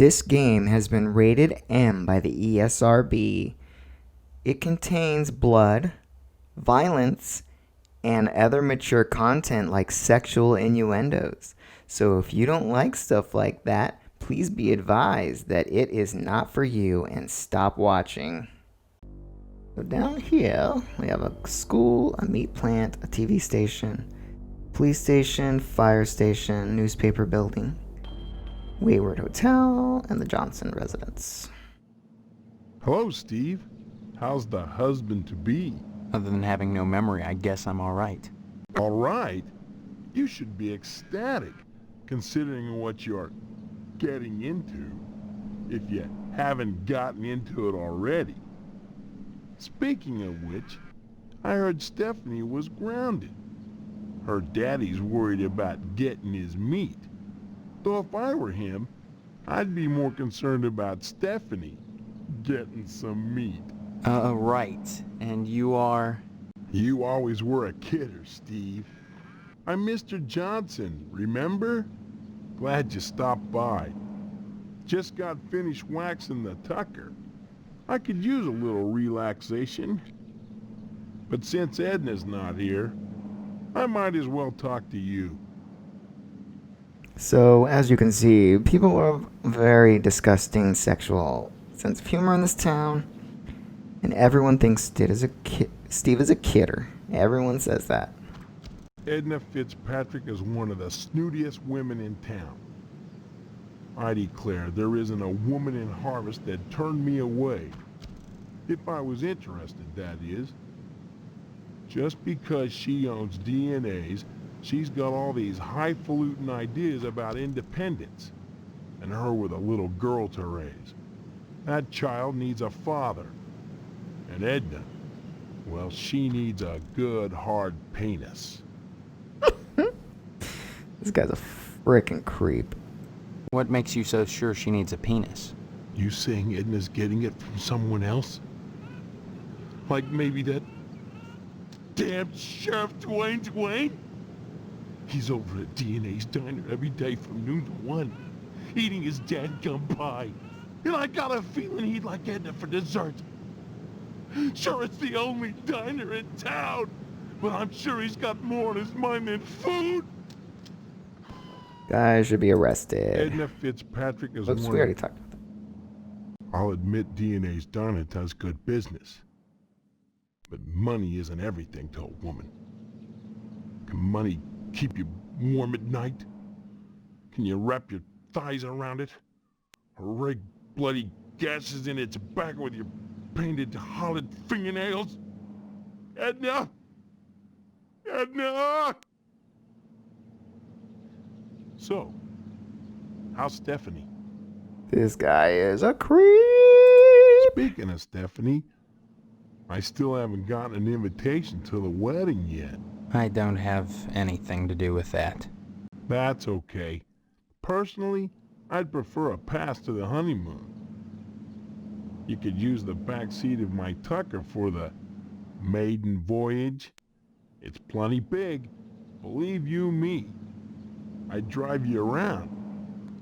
This game has been rated M by the ESRB. It contains blood, violence, and other mature content like sexual innuendos. So if you don't like stuff like that, please be advised that it is not for you and stop watching. So down here, we have a school, a meat plant, a TV station, police station, fire station, newspaper building, Wayward Hotel, and the Johnson residence. Hello, Steve. How's the husband-to-be? Other than having no memory, I guess I'm all right. All right? You should be ecstatic, considering what you're getting into, if you haven't gotten into it already. Speaking of which, I heard Stephanie was grounded. Her daddy's worried about getting his meat. Though if I were him, I'd be more concerned about Stephanie getting some meat. Right. And you are? You always were a kidder, Steve. I'm Mr. Johnson, remember? Glad you stopped by. Just got finished waxing the tucker. I could use a little relaxation. But since Edna's not here, I might as well talk to you. So, as you can see, people have very disgusting sexual sense of humor in this town, and everyone thinks Steve is a kidder. Everyone says that. Edna Fitzpatrick is one of the snootiest women in town. I declare there isn't a woman in Harvest that turned me away. If I was interested, that is. Just because she owns DNAs, she's got all these highfalutin ideas about independence, and her with a little girl to raise. That child needs a father. And Edna, well, she needs a good, hard penis. This guy's a frickin' creep. What makes you so sure she needs a penis? You saying Edna's getting it from someone else? Like maybe that damn Sheriff Dwayne? He's over at DNA's diner every day from noon to 1, eating his dadgum pie. And I got a feeling he'd like Edna for dessert. Sure, it's the only diner in town, but I'm sure he's got more on his mind than food. Guy should be arrested. Edna Fitzpatrick is Oops, one we already of... talked about that. I'll admit DNA's diner does good business. But money isn't everything to a woman. Can money keep you warm at night? Can you wrap your thighs around it? Or rake bloody gashes in its back with your painted hollowed fingernails? Edna! Edna! So, how's Stephanie? This guy is a creep. Speaking of Stephanie, I still haven't gotten an invitation to the wedding yet. I don't have anything to do with that. That's okay. Personally, I'd prefer a pass to the honeymoon. You could use the back seat of my Tucker for the maiden voyage. It's plenty big, believe you me. I'd drive you around,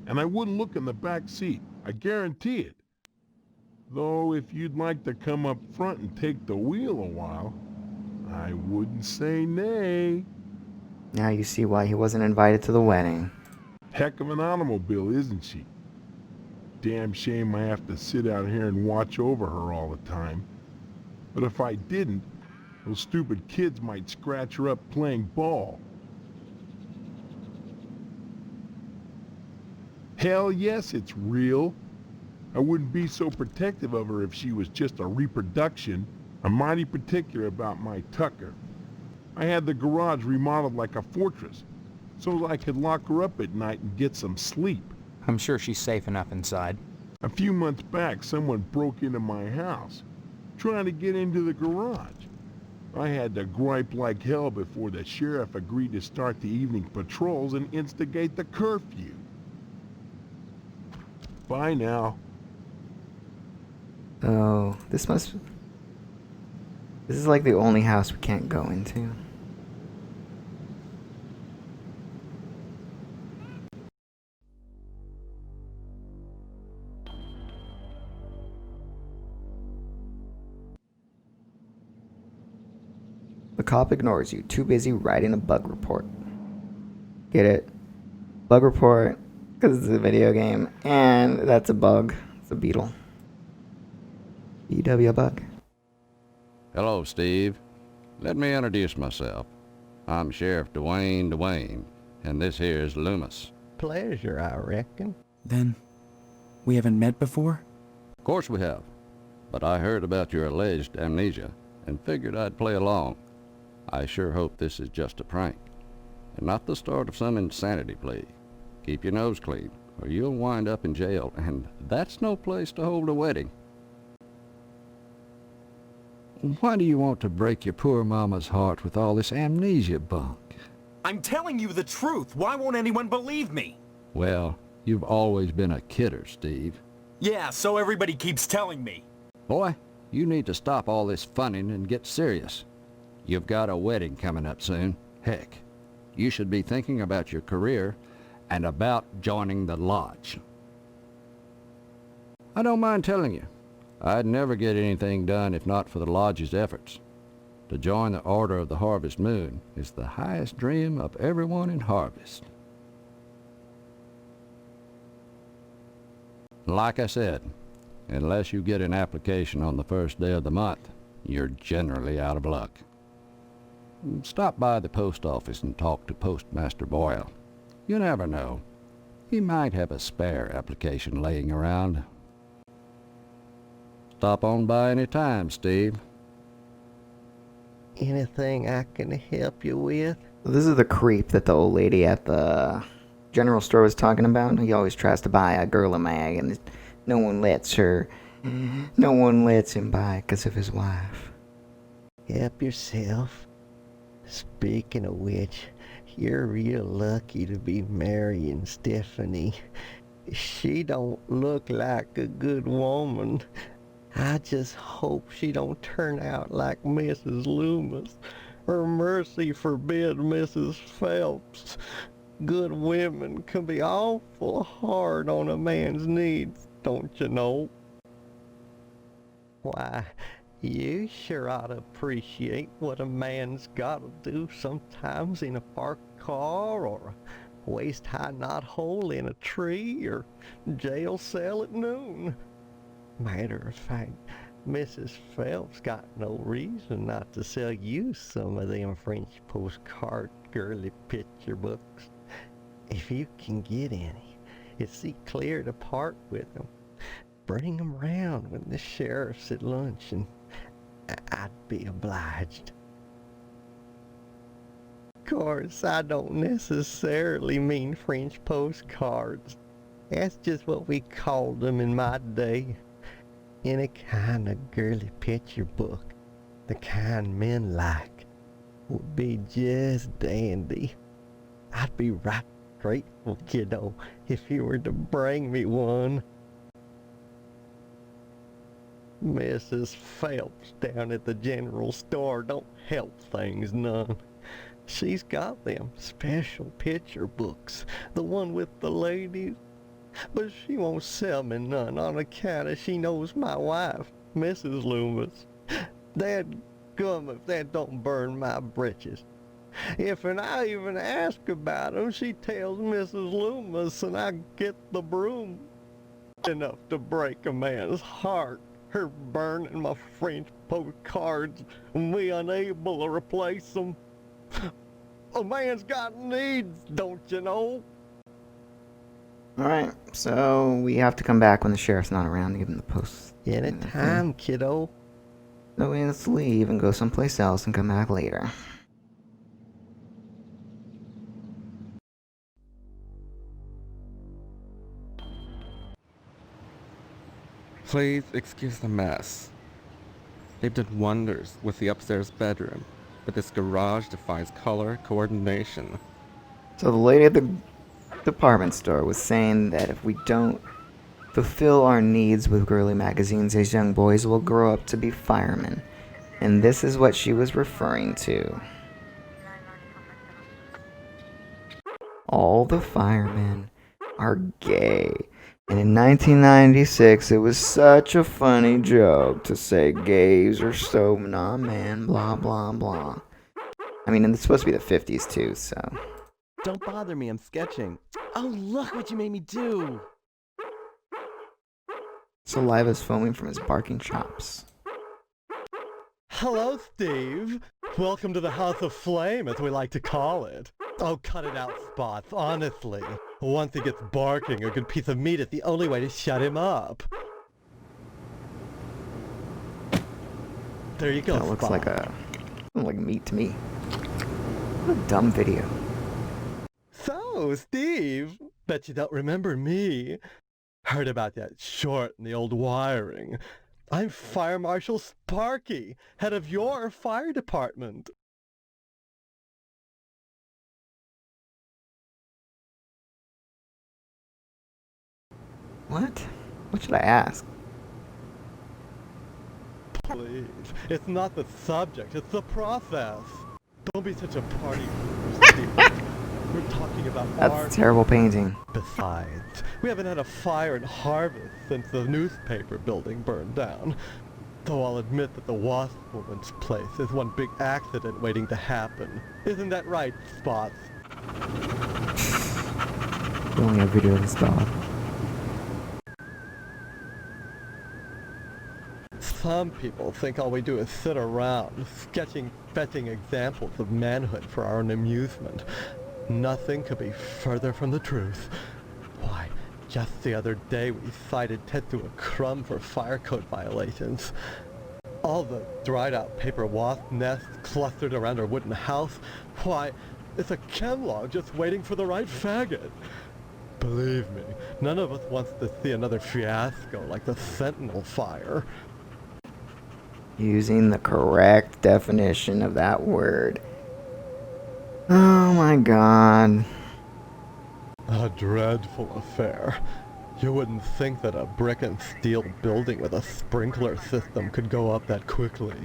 and I wouldn't look in the back seat, I guarantee it. Though if you'd like to come up front and take the wheel a while, I wouldn't say nay. Now you see why he wasn't invited to the wedding. Heck of an automobile, isn't she? Damn shame I have to sit out here and watch over her all the time. But if I didn't, those stupid kids might scratch her up playing ball. Hell yes, it's real. I wouldn't be so protective of her if she was just a reproduction. I'm mighty particular about my Tucker. I had the garage remodeled like a fortress, so I could lock her up at night and get some sleep. I'm sure she's safe enough inside. A few months back, someone broke into my house, trying to get into the garage. I had to gripe like hell before the sheriff agreed to start the evening patrols and instigate the curfew. Bye now. Oh, this is like the only house we can't go into. cop ignores you, too busy writing a bug report. Get it? Bug report, because it's a video game, and that's a bug. It's a beetle. BW bug. Hello, Steve. Let me introduce myself. I'm Sheriff Dwayne, and this here's Loomis. Pleasure, I reckon. Then, we haven't met before? Of course we have, but I heard about your alleged amnesia and figured I'd play along. I sure hope this is just a prank, and not the start of some insanity plea. Keep your nose clean, or you'll wind up in jail, and that's no place to hold a wedding. Why do you want to break your poor mama's heart with all this amnesia bunk? I'm telling you the truth. Why won't anyone believe me? Well, you've always been a kidder, Steve. Yeah, so everybody keeps telling me. Boy, you need to stop all this funning and get serious. You've got a wedding coming up soon. Heck, you should be thinking about your career and about joining the lodge. I don't mind telling you, I'd never get anything done if not for the lodge's efforts. To join the Order of the Harvest Moon is the highest dream of everyone in Harvest. Like I said, unless you get an application on the first day of the month, you're generally out of luck. Stop by the post office and talk to Postmaster Boyle. You never know. He might have a spare application laying around. Stop on by any time, Steve. Anything I can help you with? This is the creep that the old lady at the general store was talking about. He always tries to buy a girl a mag, and no one lets him buy it because of his wife. Help yourself. Speaking of which, you're real lucky to be marrying Stephanie. She don't look like a good woman. I just hope she don't turn out like Mrs. Loomis, or mercy forbid Mrs. Phelps. Good women can be awful hard on a man's needs, don't you know? Why, you sure ought to appreciate what a man's gotta do sometimes in a parked car, or a waist-high knothole in a tree, or jail cell at noon. Matter of fact, Mrs. Phelps got no reason not to sell you some of them French postcard girly picture books. If you can get any, it's see clear to part with them. Bring them round when the sheriff's at lunch, and I'd be obliged. Of course, I don't necessarily mean French postcards. That's just what we called them in my day. Any kind of girly picture book, the kind men like, would be just dandy. I'd be right grateful, kiddo, if you were to bring me one. Mrs. Phelps down at the general store don't help things none. She's got them special picture books, the one with the ladies, but she won't sell me none on account of she knows my wife, Mrs. Loomis. Dadgum if that don't burn my britches. If I even ask about 'em, she tells Mrs. Loomis, and I get the broom. Enough to break a man's heart, her burning my French postcards and me unable to replace 'em. A man's got needs, don't you know? Alright, so we have to come back when the sheriff's not around to give him the post. Anytime, kiddo. So let's leave and go someplace else and come back later. Please excuse the mess. They've done wonders with the upstairs bedroom, but this garage defies color coordination. So the lady at the department store was saying that if we don't fulfill our needs with girly magazines, these young boys will grow up to be firemen. And this is what she was referring to. All the firemen are gay. And in 1996, it was such a funny joke to say gays are so, nah man, blah blah blah. I mean, and it's supposed to be the 50s too, so. Don't bother me, I'm sketching. Oh, look what you made me do! Saliva's foaming from his barking chops. Hello, Steve. Welcome to the House of Flame, as we like to call it. Oh, cut it out, Spots, honestly. Once he gets barking, a good piece of meat is the only way to shut him up. There you go, That looks Spot. like meat to me. What a dumb video. So, Steve, bet you don't remember me. Heard about that short in the old wiring. I'm Fire Marshal Sparky, head of your fire department. What? What should I ask? Please, it's not the subject, it's the process. Don't be such a party pooper, Steve. We're talking about That's art. terrible painting. Besides, we haven't had a fire in Harvest since the newspaper building burned down. Though I'll admit that the Wasp Woman's place is one big accident waiting to happen. Isn't that right, Spots? We only have video of this dog. Some people think all we do is sit around, sketching, fetching examples of manhood for our own amusement. Nothing could be further from the truth. Why, just the other day we cited Tetsu a crumb for fire code violations. All the dried out paper wasp nests clustered around our wooden house. Why, it's a chem log just waiting for the right faggot. Believe me, none of us wants to see another fiasco like the Sentinel fire. Using the correct definition of that word. Oh my god. A dreadful affair. You wouldn't think that a brick and steel building with a sprinkler system could go up that quickly.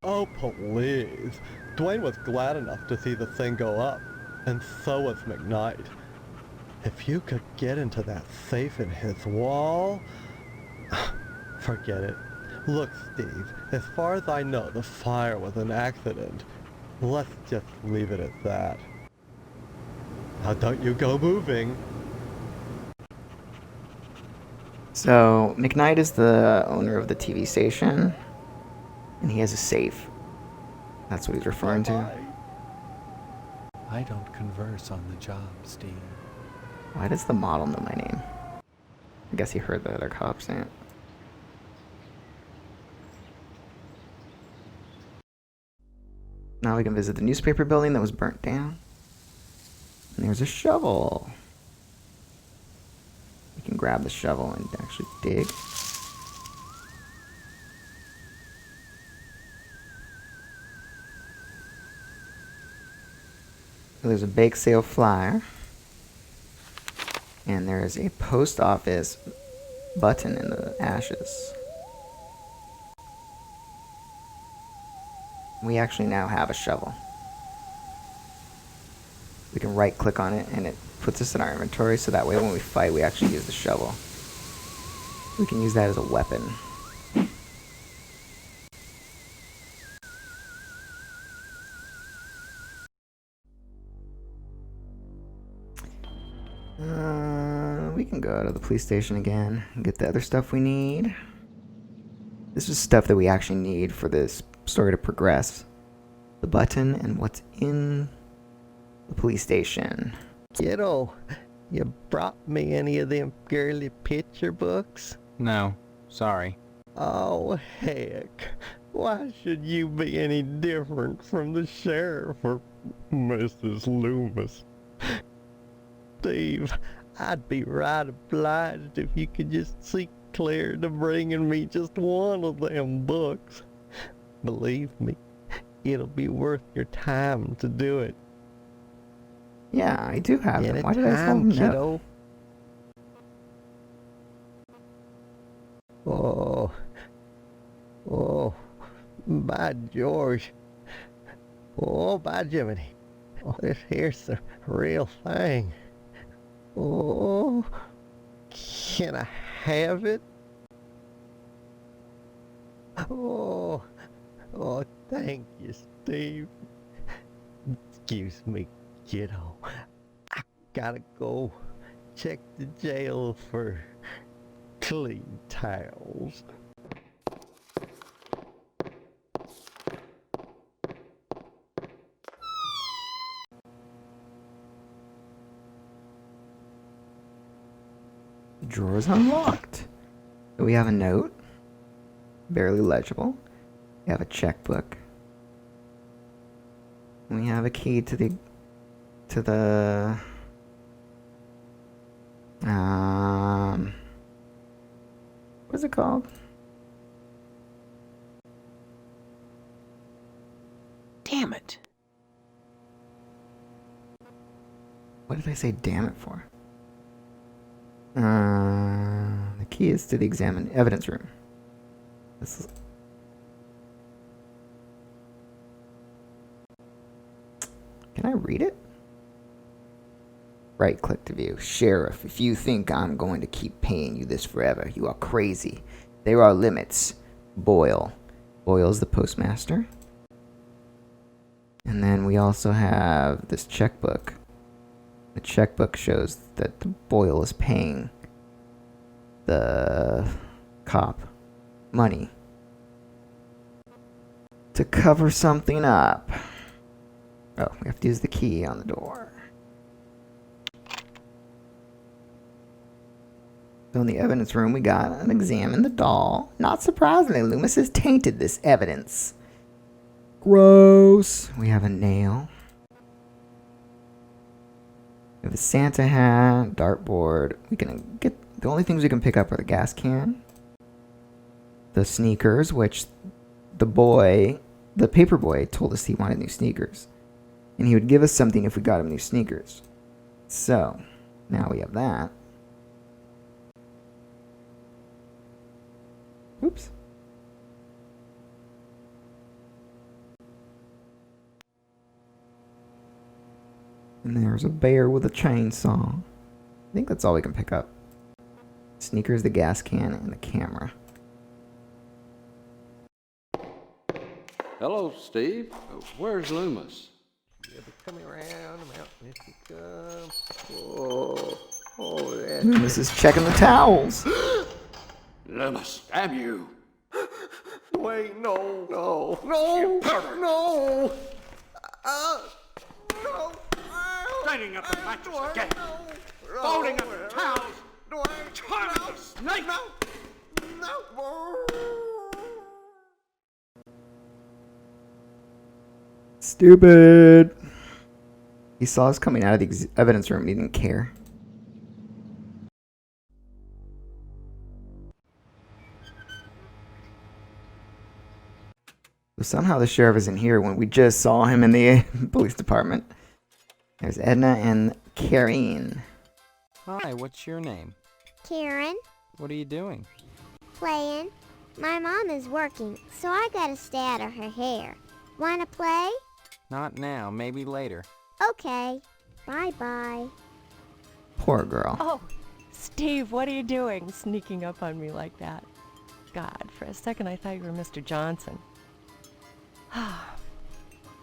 Oh, please. Dwayne was glad enough to see the thing go up, and so was McKnight. If you could get into that safe in his wall... Forget it. Look, Steve, as far as I know, the fire was an accident. Let's just leave it at that. Now don't you go moving. So, McKnight is the owner of the TV station, and he has a safe. That's what he's referring to. Bye-bye. I don't converse on the job, Steve. Why does the model know my name? I guess he heard the other cop say it. Now we can visit the newspaper building that was burnt down. And there's a shovel. We can grab the shovel and actually dig. So there's a bake sale flyer. And there is a post office button in the ashes. We actually now have a shovel. We can right click on it and it puts us in our inventory, so that way when we fight we actually use the shovel. We can use that as a weapon. We can go to the police station again and get the other stuff we need. This is stuff that we actually need for this story to progress. The button and what's in the police station. Kiddo, you brought me any of them girly picture books? No, sorry. Oh, heck. Why should you be any different from the sheriff or Mrs. Loomis? Steve, I'd be right obliged if you could just see clear to bringing me just one of them books. Believe me, it'll be worth your time to do it. Yeah, I do have them. Why did I tell Anytime, them no? kiddo. Oh, by George. Oh, by Jiminy. Oh, this here's the real thing. Oh, can I have it? Oh, oh, thank you, Steve. Excuse me, kiddo. I gotta go check the jail for clean towels. The drawer is unlocked. We have a note, barely legible. We have a checkbook. We have a key to the what's it called? Damn it. What did I say damn it for? The key is to the evidence room. This is... Can I read it? Right click to view. Sheriff, if you think I'm going to keep paying you this forever, you are crazy. There are limits. Boyle. Boyle's the postmaster. And then we also have this checkbook. The checkbook shows that the Boyle is paying the cop money to cover something up. Oh, we have to use the key on the door. So in the evidence room, we got and examine the doll. Not surprisingly, Loomis has tainted this evidence. Gross. We have a nail. We have a Santa hat, dartboard. We can get the only things we can pick up are the gas can, the sneakers, which the paper boy, told us he wanted new sneakers, and he would give us something if we got him new sneakers. So now we have that. Oops. And there's a bear with a chainsaw. I think that's all we can pick up. Sneakers, the gas can, and the camera. Hello, Steve. Where's Loomis? Yeah, but come around, I'm out if you come. Oh, yeah. Loomis is checking the towels. Loomis, damn you! Wait, no, no, no, no! No! Lighting up the mattress again. Folding up the towels. Charming the snake. Stupid. He saw us coming out of the evidence room and he didn't care. So somehow the sheriff isn't here when we just saw him in the police department. There's Edna and Karine. Hi, what's your name? Karen, What are you doing? playing. My mom is working, so I gotta stay out of her hair. Wanna play? Not now, maybe later. Okay. Bye-bye. Poor girl. Oh, Steve, what are you doing sneaking up on me like that? God, for a second I thought you were Mr. Johnson.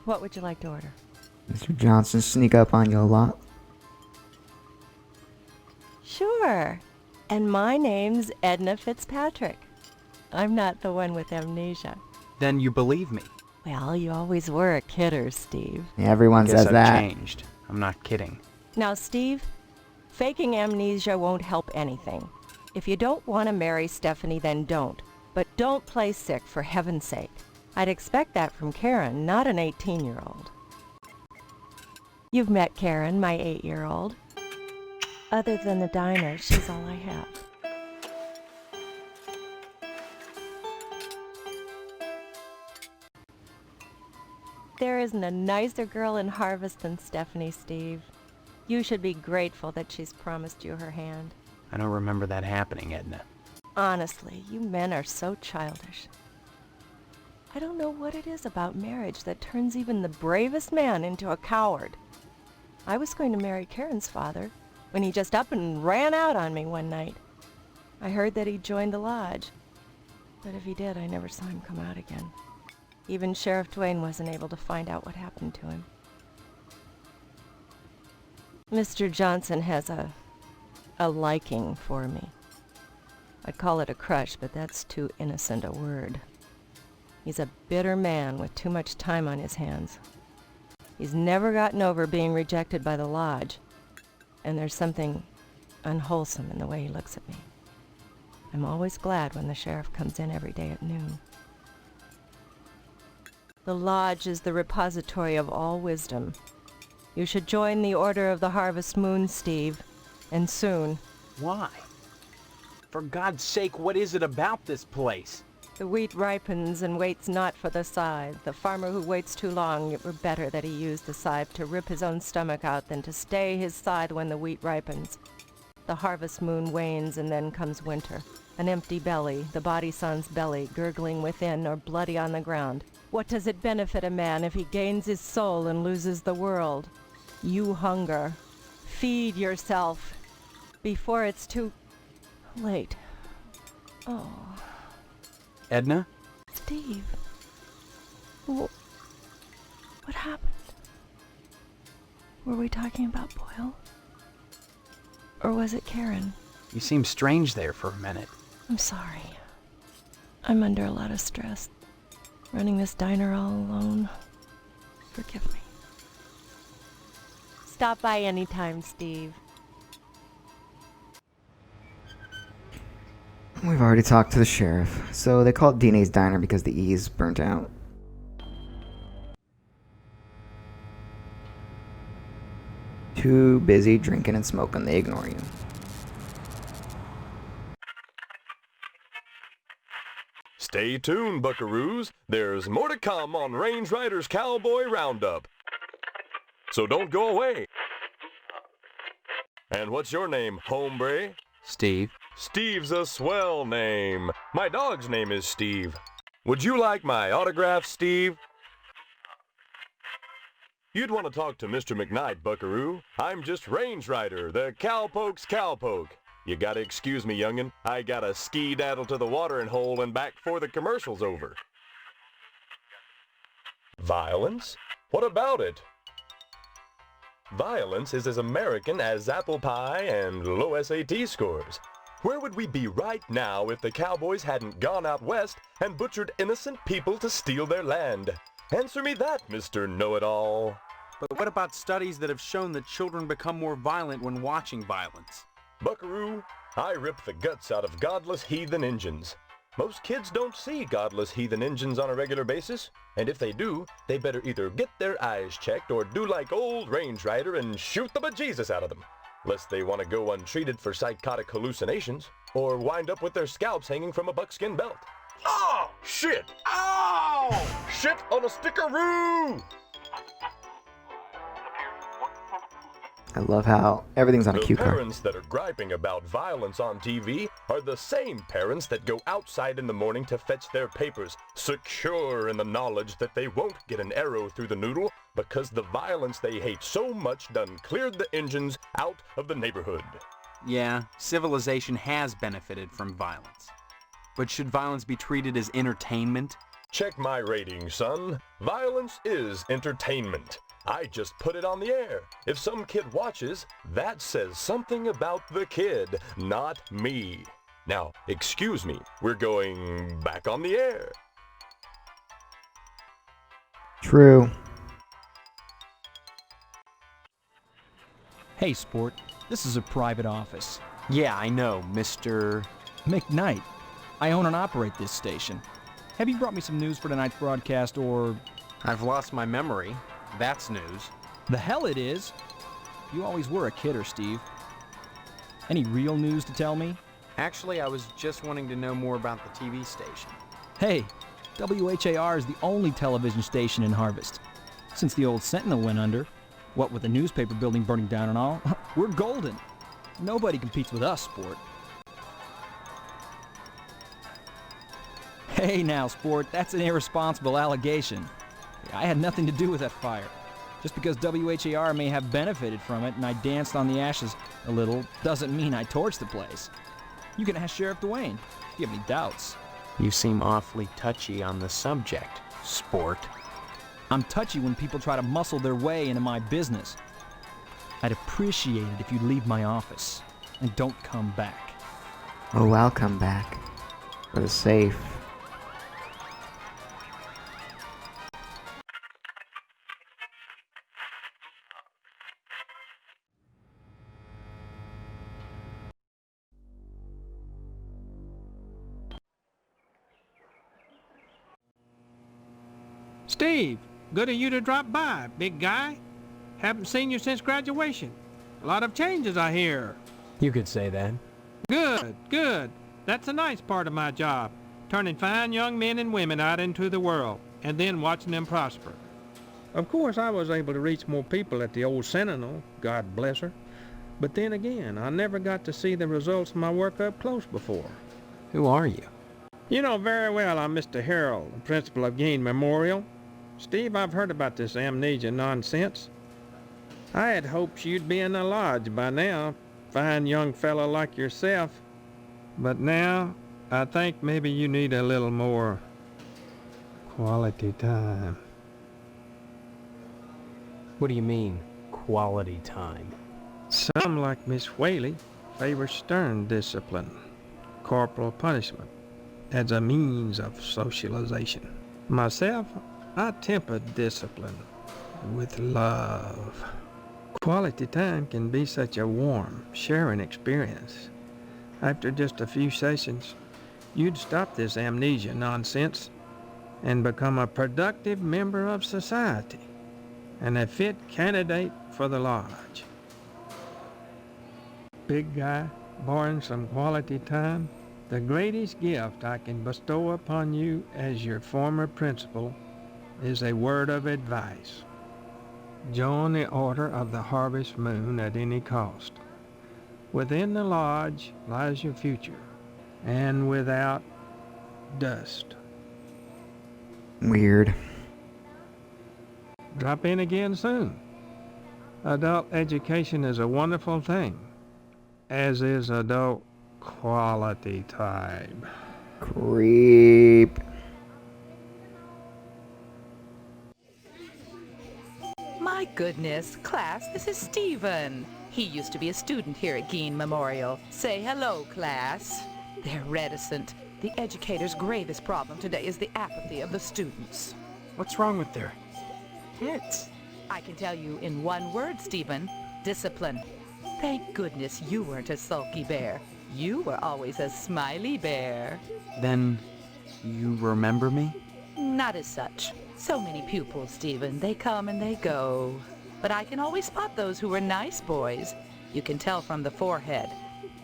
What would you like to order? Mr. Johnson sneak up on you a lot. Sure. And my name's Edna Fitzpatrick. I'm not the one with amnesia. Then you believe me. Well, you always were a kidder, Steve. Everyone Guess says I've that. changed. I'm not kidding. Now, Steve, faking amnesia won't help anything. If you don't want to marry Stephanie, then don't. But don't play sick, for heaven's sake. I'd expect that from Karen, not an 18-year-old. You've met Karen, my 8-year-old. Other than the diner, she's all I have. There isn't a nicer girl in Harvest than Stephanie, Steve. You should be grateful that she's promised you her hand. I don't remember that happening, Edna. Honestly, you men are so childish. I don't know what it is about marriage that turns even the bravest man into a coward. I was going to marry Karen's father when he just up and ran out on me one night. I heard that he joined the lodge. But if he did, I never saw him come out again. Even Sheriff Duane wasn't able to find out what happened to him. Mr. Johnson has a liking for me. I'd call it a crush, but that's too innocent a word. He's a bitter man with too much time on his hands. He's never gotten over being rejected by the lodge, and there's something unwholesome in the way he looks at me. I'm always glad when the sheriff comes in every day at noon. The lodge is the repository of all wisdom. You should join the Order of the Harvest Moon, Steve, and soon. Why? For God's sake, what is it about this place? The wheat ripens and waits not for the scythe. The farmer who waits too long, it were better that he used the scythe to rip his own stomach out than to stay his scythe when the wheat ripens. The harvest moon wanes and then comes winter. An empty belly, the body sun's belly, gurgling within or bloody on the ground. What does it benefit a man if he gains his soul and loses the world? You hunger. Feed yourself before it's too late. Oh. Edna? Steve. What happened? Were we talking about Boyle? Or was it Karen? You seemed strange there for a minute. I'm sorry. I'm under a lot of stress. Running this diner all alone. Forgive me. Stop by anytime, Steve. We've already talked to the sheriff, so they call it DNA's Diner because the E's burnt out. Too busy drinking and smoking, they ignore you. Stay tuned, buckaroos. There's more to come on Range Riders Cowboy Roundup. So don't go away. And what's your name, hombre? Steve. Steve's a swell name. My dog's name is Steve. Would you like my autograph, Steve? You'd want to talk to Mr. McKnight, buckaroo. I'm just Range Rider, the cowpoke's cowpoke. You gotta excuse me, youngin'. I gotta ski-daddle to the watering hole and back before the commercial's over. Violence? What about it? Violence is as American as apple pie and low SAT scores. Where would we be right now if the cowboys hadn't gone out west and butchered innocent people to steal their land? Answer me that, Mr. Know-It-All. But what about studies that have shown that children become more violent when watching violence? Buckaroo, I rip the guts out of godless heathen Injuns. Most kids don't see godless heathen Injuns on a regular basis, and if they do, they better either get their eyes checked or do like old Range Rider and shoot the bejesus out of them, lest they want to go untreated for psychotic hallucinations, or wind up with their scalps hanging from a buckskin belt. Oh, shit! Ow! Shit on a stickaroo! I love how everything's on a cue The card. parents that are griping about violence on TV are the same parents that go outside in the morning to fetch their papers, secure in the knowledge that they won't get an arrow through the noodle because the violence they hate so much done cleared the engines out of the neighborhood. Yeah, civilization has benefited from violence. But should violence be treated as entertainment? Check my ratings, son. Violence is entertainment. I just put it on the air. If some kid watches, that says something about the kid, not me. Now, excuse me, we're going back on the air. True. Hey, Sport. This is a private office. Yeah, I know, Mr. McKnight. I own and operate this station. Have you brought me some news for tonight's broadcast, or... I've lost my memory. That's news. The hell it is! You always were a kidder, Steve. Any real news to tell me? Actually, I was just wanting to know more about the TV station. Hey, WHAR is the only television station in Harvest. Since the old Sentinel went under, what with the newspaper building burning down and all, we're golden. Nobody competes with us, Sport. Hey now, Sport, that's an irresponsible allegation. I had nothing to do with that fire. Just because WHAR may have benefited from it and I danced on the ashes a little doesn't mean I torched the place. You can ask Sheriff Duane if you have any doubts. You seem awfully touchy on the subject, sport. I'm touchy when people try to muscle their way into my business. I'd appreciate it if you'd leave my office and don't come back. Oh, I'll come back. For the safe. Steve, good of you to drop by, big guy. Haven't seen you since graduation. A lot of changes, I hear. You could say that. Good, good. That's a nice part of my job. Turning fine young men and women out into the world, and then watching them prosper. Of course, I was able to reach more people at the old Sentinel, God bless her. But then again, I never got to see the results of my work up close before. Who are you? You know very well I'm Mr. Harrell, the principal of Gain Memorial. Steve, I've heard about this amnesia nonsense. I had hoped you'd be in the lodge by now, fine young fellow like yourself. But now, I think maybe you need a little more quality time. What do you mean, quality time? Some, like Miss Whaley, favor stern discipline, corporal punishment, as a means of socialization. Myself, I temper discipline with love. Quality time can be such a warm, sharing experience. After just a few sessions, you'd stop this amnesia nonsense and become a productive member of society and a fit candidate for the lodge. Big guy, barring some quality time, the greatest gift I can bestow upon you as your former principal is a word of advice. Join the Order of the Harvest Moon at any cost. Within the lodge lies your future, and without, dust. Weird. Drop in again soon. Adult education is a wonderful thing, as is adult quality time. Creep. My goodness, class, this is Stephen. He used to be a student here at Gein Memorial. Say hello, class. They're reticent. The educator's gravest problem today is the apathy of the students. What's wrong with their heads? I can tell you in one word, Stephen. Discipline. Thank goodness you weren't a sulky bear. You were always a smiley bear. Then, you remember me? Not as such. So many pupils, Stephen. They come and they go. But I can always spot those who were nice boys. You can tell from the forehead.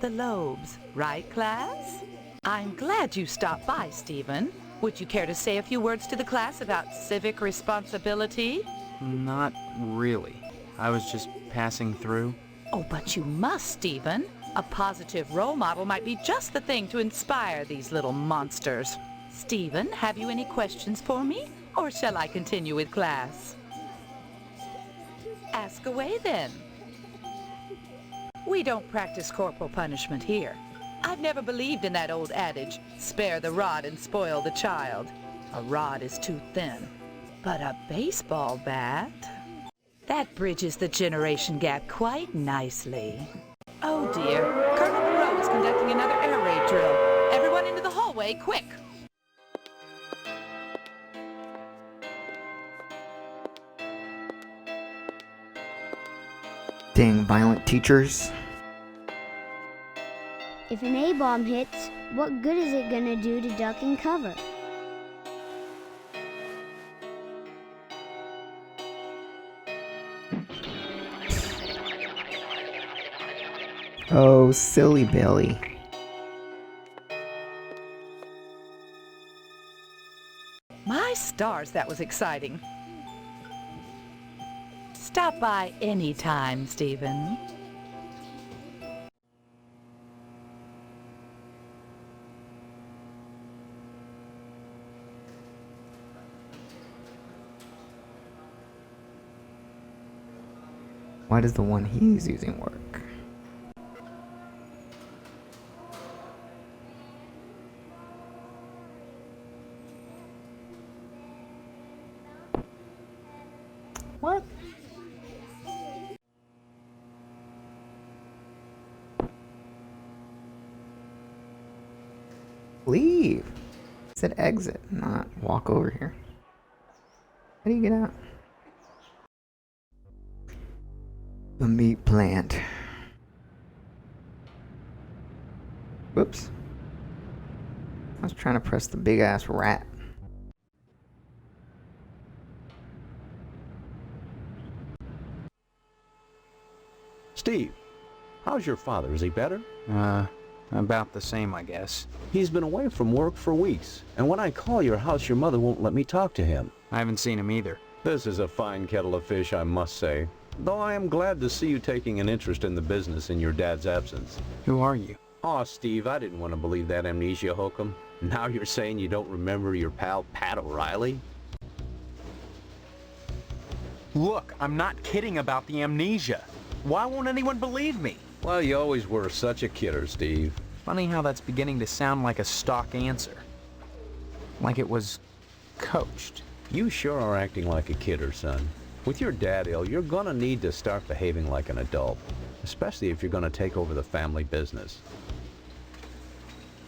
The lobes, right, class? I'm glad you stopped by, Stephen. Would you care to say a few words to the class about civic responsibility? Not really. I was just passing through. Oh, but you must, Stephen. A positive role model might be just the thing to inspire these little monsters. Stephen, have you any questions for me? Or shall I continue with class? Ask away, then. We don't practice corporal punishment here. I've never believed in that old adage, spare the rod and spoil the child. A rod is too thin. But a baseball bat? That bridges the generation gap quite nicely. Oh dear, Colonel Monroe is conducting another air raid drill. Everyone into the hallway, quick! Dang violent teachers. If an A-bomb hits, what good is it gonna do to duck and cover? Oh, silly Billy. My stars, that was exciting. Stop by any time, Stephen. Why does the one he's using work? What? Leave. It said exit, not walk over here. How do you get out? The meat plant. Whoops. I was trying to press the big ass rat. Steve, how's your father? Is he better? About the same, I guess. He's been away from work for weeks, and when I call your house, your mother won't let me talk to him. I haven't seen him either. This is a fine kettle of fish, I must say. Though I am glad to see you taking an interest in the business in your dad's absence. Who are you? Aw, Steve, I didn't want to believe that amnesia hokum. Now you're saying you don't remember your pal Pat O'Reilly? Look, I'm not kidding about the amnesia. Why won't anyone believe me? Well, you always were such a kidder, Steve. Funny how that's beginning to sound like a stock answer. Like it was coached. You sure are acting like a kidder, son. With your dad ill, you're gonna need to start behaving like an adult, especially if you're gonna take over the family business.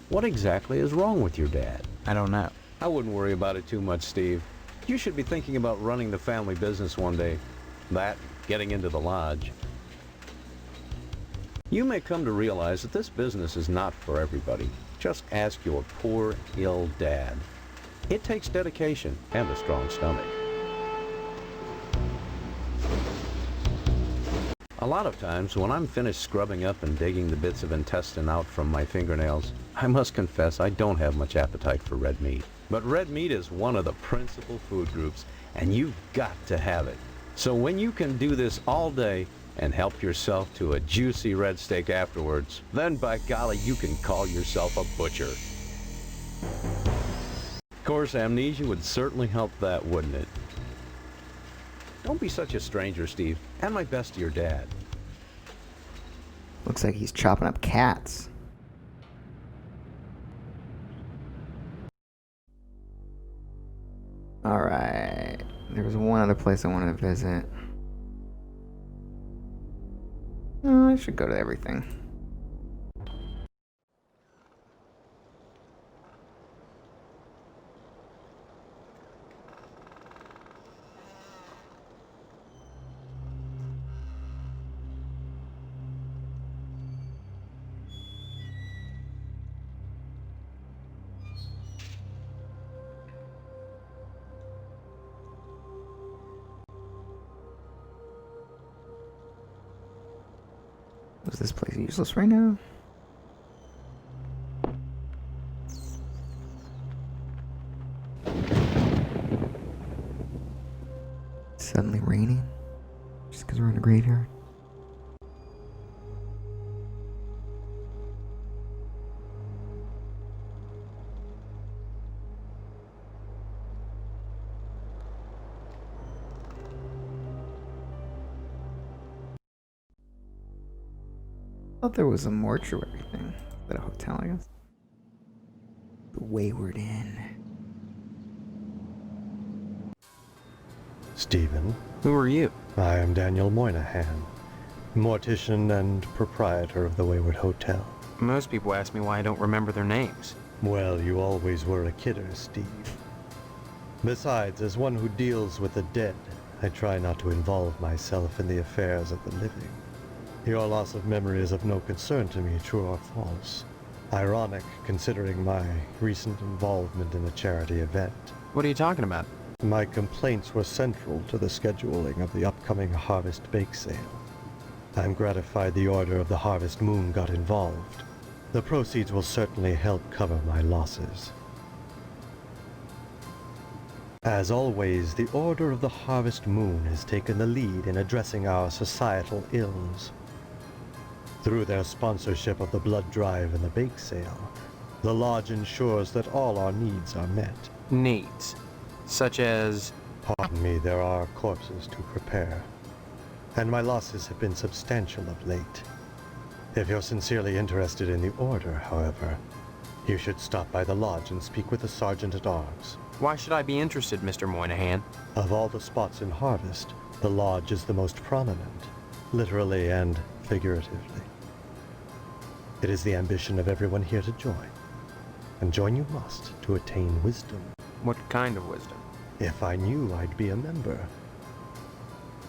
What exactly is wrong with your dad? I don't know. I wouldn't worry about it too much, Steve. You should be thinking about running the family business one day. That, getting into the lodge. You may come to realize that this business is not for everybody. Just ask your poor, ill dad. It takes dedication and a strong stomach. A lot of times, when I'm finished scrubbing up and digging the bits of intestine out from my fingernails, I must confess I don't have much appetite for red meat. But red meat is one of the principal food groups, and you've got to have it. So when you can do this all day and help yourself to a juicy red steak afterwards, then by golly, you can call yourself a butcher. Of course, amnesia would certainly help that, wouldn't it? Don't be such a stranger, Steve, and my best to your dad. Looks like he's chopping up cats. Alright. There was one other place I wanted to visit. Oh, I should go to everything. Is this place useless right now? Suddenly raining? Just because we're in a graveyard? I thought there was a mortuary thing. Is that a hotel, I guess? The Wayward Inn. Stephen. Who are you? I am Daniel Moynihan, mortician and proprietor of the Wayward Hotel. Most people ask me why I don't remember their names. Well, you always were a kidder, Steve. Besides, as one who deals with the dead, I try not to involve myself in the affairs of the living. Your loss of memory is of no concern to me, true or false. Ironic, considering my recent involvement in a charity event. What are you talking about? My complaints were central to the scheduling of the upcoming Harvest Bake Sale. I'm gratified the Order of the Harvest Moon got involved. The proceeds will certainly help cover my losses. As always, the Order of the Harvest Moon has taken the lead in addressing our societal ills. Through their sponsorship of the blood drive and the bake sale, the lodge ensures that all our needs are met. Needs? Such as? Pardon me, there are corpses to prepare. And my losses have been substantial of late. If you're sincerely interested in the Order, however, you should stop by the lodge and speak with the Sergeant-at-Arms. Why should I be interested, Mr. Moynihan? Of all the spots in Harvest, The lodge is the most prominent, literally and figuratively. It is the ambition of everyone here to join, and join you must to attain wisdom. What kind of wisdom? If I knew, I'd be a member.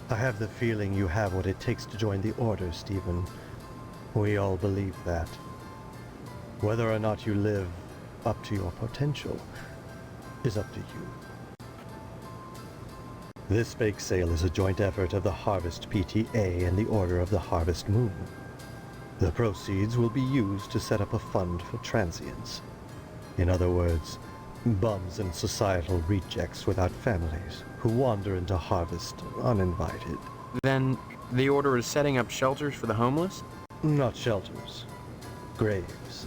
I have the feeling you have what it takes to join the Order, Stephen. We all believe that. Whether or not you live up to your potential is up to you. This bake sale is a joint effort of the Harvest PTA and the Order of the Harvest Moon. The proceeds will be used to set up a fund for transients. In other words, bums and societal rejects without families who wander into Harvest uninvited. Then the Order is setting up shelters for the homeless? Not shelters. Graves.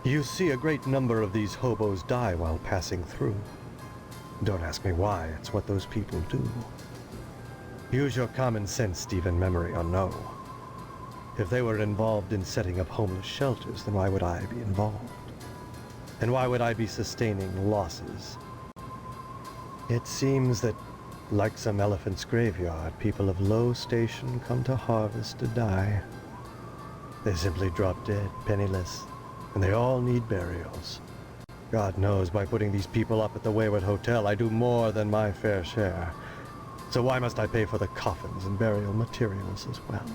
You see a great number of these hobos die while passing through. Don't ask me why, it's what those people do. Use your common sense, Stephen, memory or no. If they were involved in setting up homeless shelters, then why would I be involved? And why would I be sustaining losses? It seems that, like some elephant's graveyard, people of low station come to Harvest to die. They simply drop dead, penniless, and they all need burials. God knows, by putting these people up at the Wayward Hotel, I do more than my fair share. So why must I pay for the coffins and burial materials as well?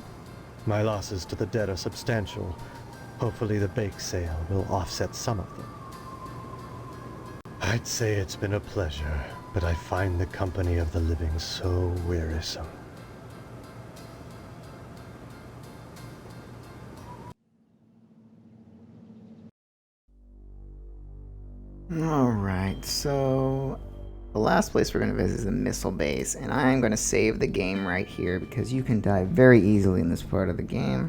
My losses to the dead are substantial. Hopefully the bake sale will offset some of them. I'd say it's been a pleasure, but I find the company of the living so wearisome. Alright, so the last place we're going to visit is the missile base, and I'm going to save the game right here because you can die very easily in this part of the game.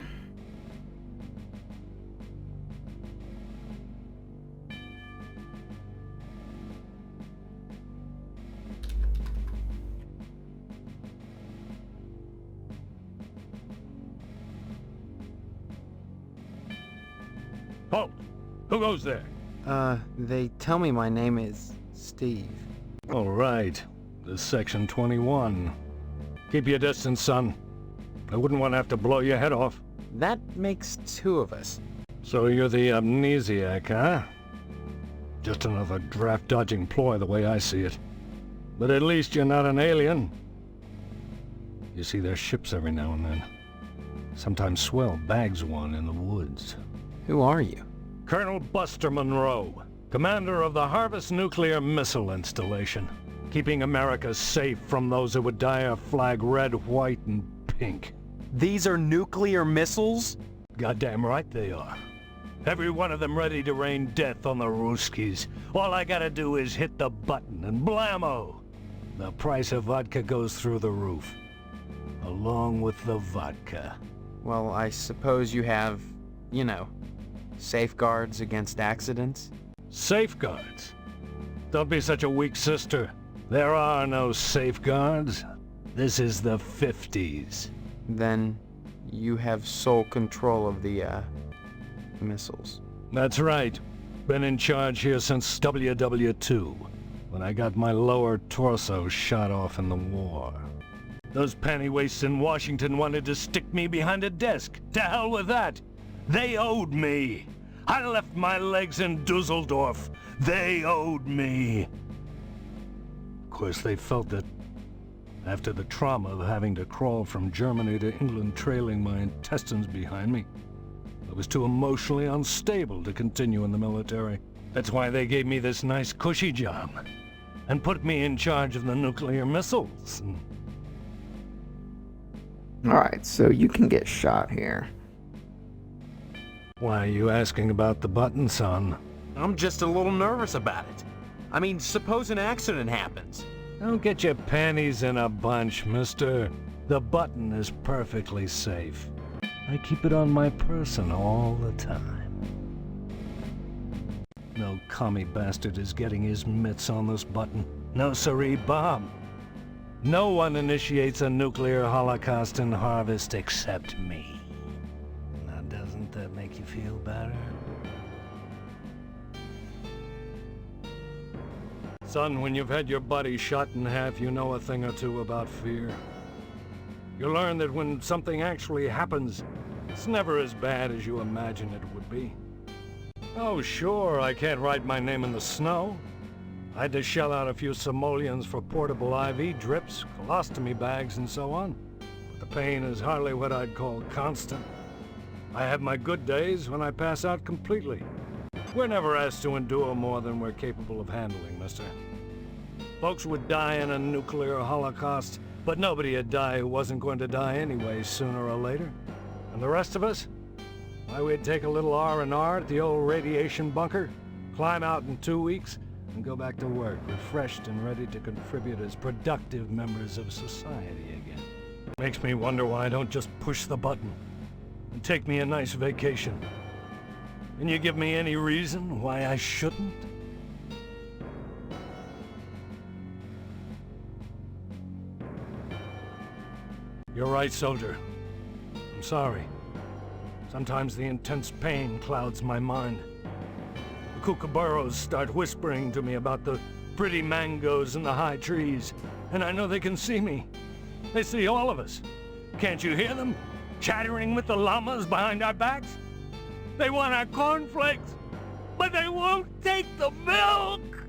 Halt! Who goes there? They tell me my name is Steve. All right. This is Section 21. Keep your distance, son. I wouldn't want to have to blow your head off. That makes two of us. So you're the amnesiac, huh? Just another draft-dodging ploy the way I see it. But at least you're not an alien. You see their ships every now and then. Sometimes Swell bags one in the woods. Who are you? Colonel Buster Monroe, commander of the Harvest Nuclear Missile Installation, keeping America safe from those who would dye our flag red, white, and pink. These are nuclear missiles? Goddamn right they are. Every one of them ready to rain death on the Ruskies. All I gotta do is hit the button and blammo! The price of vodka goes through the roof. Along with the vodka. Well, I suppose you have, you know, safeguards against accidents? Safeguards? Don't be such a weak sister. There are no safeguards. This is the 50s. Then you have sole control of the, missiles. That's right. Been in charge here since WW2, when I got my lower torso shot off in the war. Those pantywaists in Washington wanted to stick me behind a desk. To hell with that! They owed me! I left my legs in Dusseldorf. They owed me! Of course, they felt that after the trauma of having to crawl from Germany to England trailing my intestines behind me, I was too emotionally unstable to continue in the military. That's why they gave me this nice cushy job and put me in charge of the nuclear missiles. Alright, so you can get shot here. Why are you asking about the button, son? I'm just a little nervous about it. I mean, suppose an accident happens. Don't get your panties in a bunch, mister. The button is perfectly safe. I keep it on my person all the time. No commie bastard is getting his mitts on this button. No siree, Bob. No one initiates a nuclear holocaust in Harvest except me. Now, doesn't that make you feel better? Son, when you've had your body shot in half, you know a thing or two about fear. You learn that when something actually happens, it's never as bad as you imagine it would be. Oh, sure, I can't write my name in the snow. I had to shell out a few simoleons for portable IV drips, colostomy bags, and so on. But the pain is hardly what I'd call constant. I have my good days when I pass out completely. We're never asked to endure more than we're capable of handling, mister. Folks would die in a nuclear holocaust, but nobody'd die who wasn't going to die anyway, sooner or later. And the rest of us? Why, we'd take a little R&R at the old radiation bunker, climb out in 2 weeks, and go back to work, refreshed and ready to contribute as productive members of society again. Makes me wonder why I don't just push the button and take me a nice vacation. Can you give me any reason why I shouldn't? You're right, soldier. I'm sorry. Sometimes the intense pain clouds my mind. The kookaburras start whispering to me about the pretty mangoes in the high trees, and I know they can see me. They see all of us. Can't you hear them? Chattering with the llamas behind our backs? They want our cornflakes, but they won't take the milk!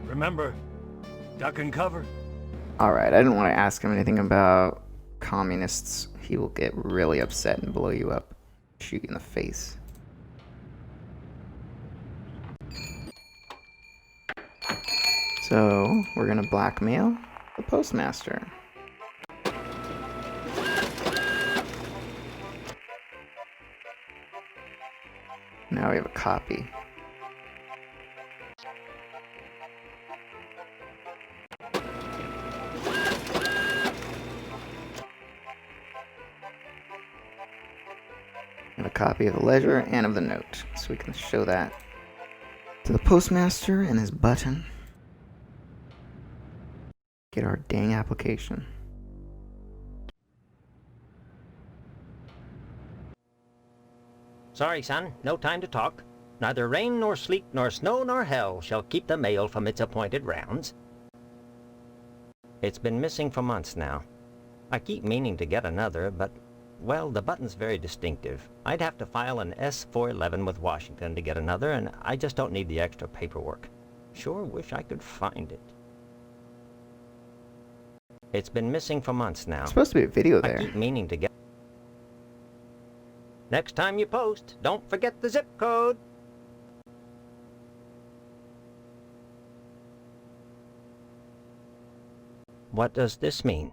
Remember, duck and cover. Alright, I didn't want to ask him anything about communists. He will get really upset and blow you up. Shoot you in the face. So, we're gonna blackmail the postmaster. Now we have a copy. And a copy of the ledger and of the note, so we can show that to the postmaster and his button. Get our dang application. Sorry, son, no time to talk. Neither rain nor sleet nor snow nor hell shall keep the mail from its appointed rounds. It's been missing for months now. I keep meaning to get another, but, well, the button's very distinctive. I'd have to file an S-411 with Washington to get another, and I just don't need the extra paperwork. Sure wish I could find it. It's been missing for months now. There's supposed to be a video there. I keep meaning to get... Next time you post, don't forget the zip code. What does this mean?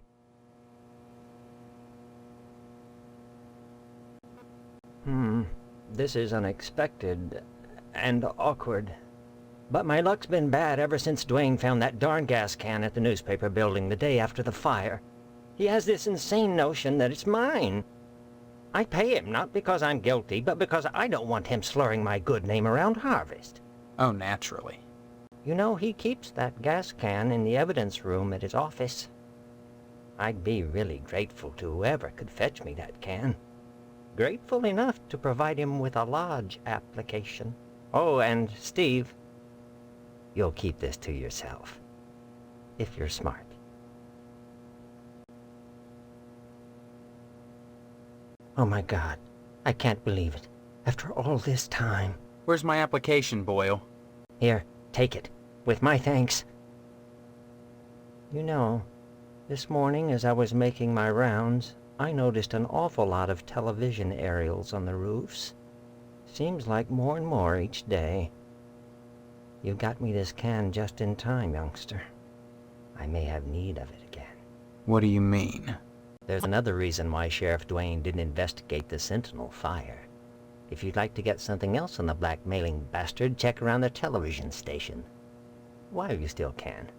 This is unexpected and awkward. But my luck's been bad ever since Dwayne found that darn gas can at the newspaper building the day after the fire. He has this insane notion that it's mine. I pay him not because I'm guilty, but because I don't want him slurring my good name around Harvest. Oh, naturally. You know, he keeps that gas can in the evidence room at his office. I'd be really grateful to whoever could fetch me that can. Grateful enough to provide him with a lodge application. Oh, and Steve, you'll keep this to yourself, if you're smart. Oh my God, I can't believe it. After all this time. Where's my application, Boyle? Here, take it, with my thanks. You know, this morning as I was making my rounds, I noticed an awful lot of television aerials on the roofs. Seems like more and more each day. You got me this can just in time, youngster. I may have need of it again. What do you mean? There's another reason why Sheriff Dwayne didn't investigate the Sentinel fire. If you'd like to get something else on the blackmailing bastard, check around the television station. While you still can.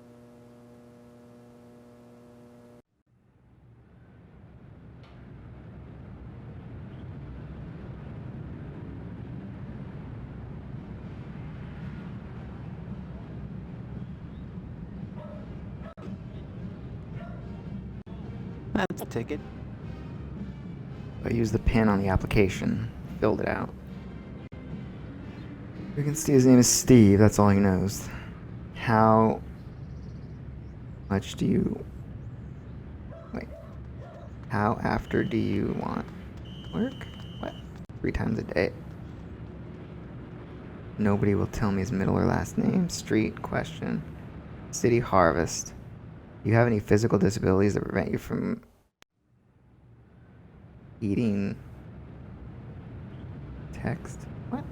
That's a ticket. I used the pin on the application, filled it out. We can see his name is Steve. That's all he knows. How much do you... Wait. How after do you want work? What? 3 times a day. Nobody will tell me his middle or last name. Street, question. City, harvest. Do you have any physical disabilities that prevent you from eating text? What?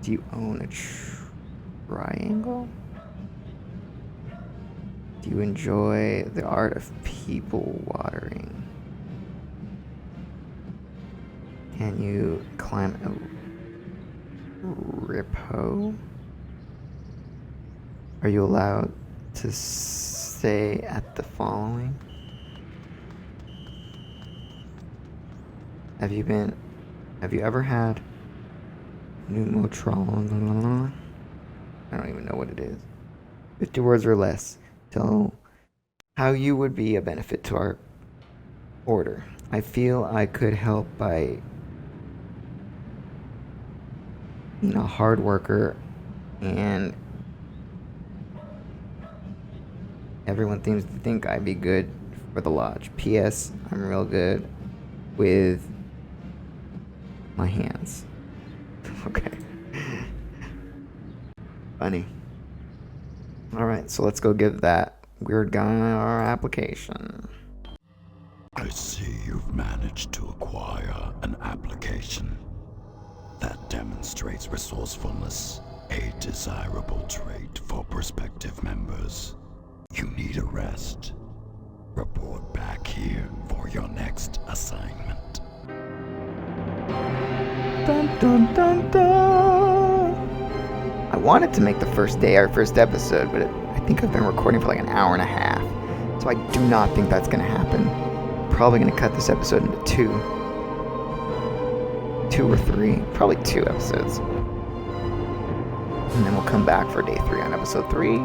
Do you own a triangle? Do you enjoy the art of people watering? Can you climb a rippo? Are you allowed to stay at the following? Have you ever had pneumotron? I don't even know what it is. 50 words or less. Tell how you would be a benefit to our order. I feel I could help by being a hard worker, and everyone seems to think I'd be good for the lodge. P.S. I'm real good with my hands. Okay. Funny. Alright, so let's go give that weird guy our application. I see you've managed to acquire an application. That demonstrates resourcefulness, a desirable trait for prospective members. You need a rest. Report back here for your next assignment. Dun dun dun dun! I wanted to make the first day our first episode, but I think I've been recording for like an hour and a half. So I do not think that's going to happen. Probably going to cut this episode into 2 or 3, probably 2 episodes. And then we'll come back for day 3 on episode 3.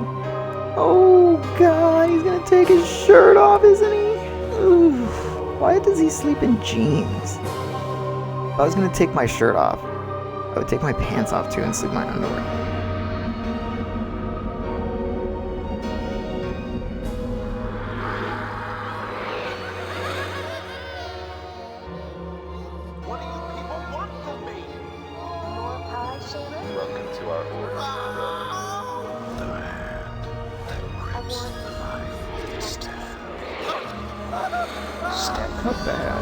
Oh god, he's going to take his shirt off, isn't he? Oof. Why does he sleep in jeans? If I was going to take my shirt off, I would take my pants off too and sleep in my underwear. Welcome to our order. The hand that grips the life is death. Step Not bad.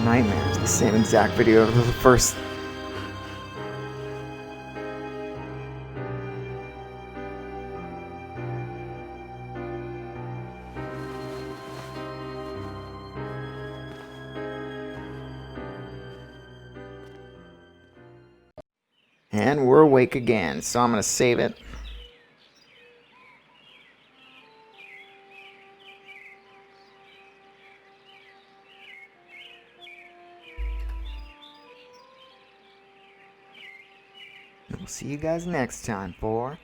Nightmares, the same exact video of the first. And we're awake again, so I'm gonna save it. We'll see you guys next time for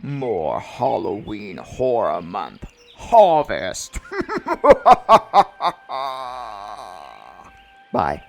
more Halloween Horror Month Harvest. Bye.